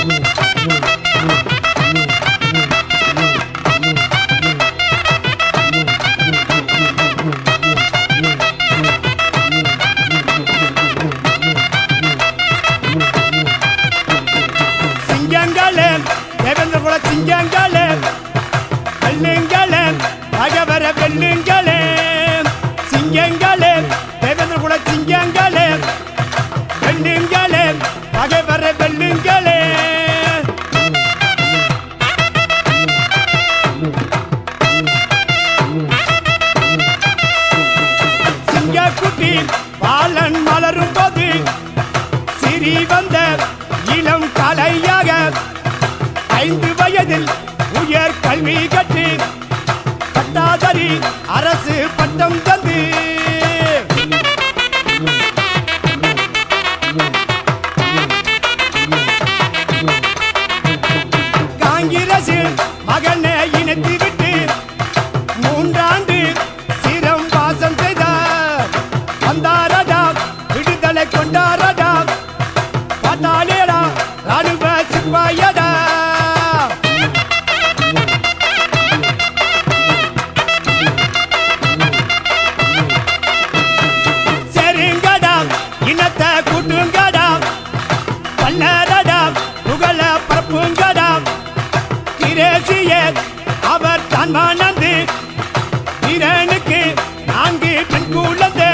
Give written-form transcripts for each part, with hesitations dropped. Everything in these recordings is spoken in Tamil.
சிங்கங்களே தேவேந்திர குல சிங்கங்களே வெள்ளுங்களே பகவர வெள்ளுங்களே சிங்கங்களே தேவேந்திர குல சிங்கங்களே வெள்ளுங்களே பகவர வெள்ளுங்களே சிங்கக்குட்டி பாலன் மலரும் போது சிறி வந்த இளம் கலையாக 5 வயதில் உயர் கல்வி கற்று பட்டாதாரி அரசு பட்டம் தந்து காங்கிரசில் மகனை இணைத்து விட்டு 3 ஆண்டு சிரம் வாசம் செய்தார். வந்தாரடா விடுதலை கொண்டாரடா பாத்தாளேடா ராணுவ சிப்பாயடா சரிங்கடா இனத்தை கூட்டுங்கடா பல்லரடா புகழ பரப்புங்கடா திரேசிய அவர் தான் மணந்து வீரனுக்கு 4 பெண் குழந்தை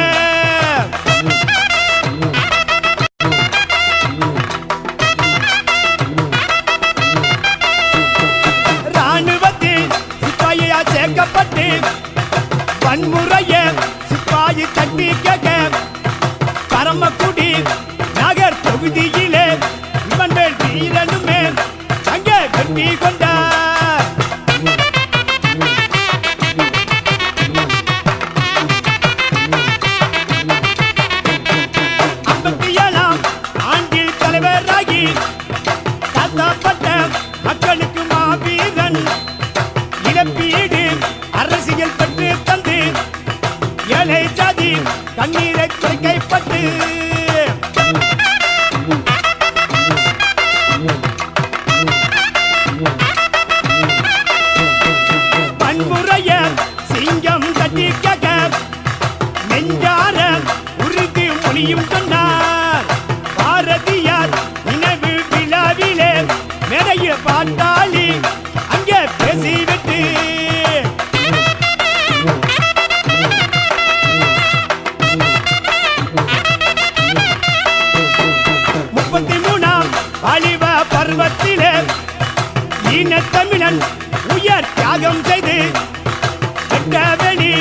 சேர்க்கப்பட்டு வன்முறைய சிப்பாயி தட்டி கேட்க பரமக்குடி நகர் தொகுதியிலே இவன்கள் வீரனுமே அங்கே வெற்றி கொண்டார். ஆண்டில் தலைவராகி தாத்தப்பட்ட மக்களுக்கு மாவீரன் இழப்பீடு அரசியல் பெற்று தந்து ஏழை ஜாதி தண்ணீரை குறைக்கப்பட்டு வன்முறைய சிங்கம் தட்டி கேட்க நெஞ்சார உறுதி மொழியும் சொன்னார். பாரதியார் நினைவு விழாவிலே நிறைய பாட்டாளி அங்கே பேசிவிட்டு 33ஆம் வாலிப பருவத்திலே ஈன தமிழன் உயர் தியாகம் செய்து வெட்ட வெளி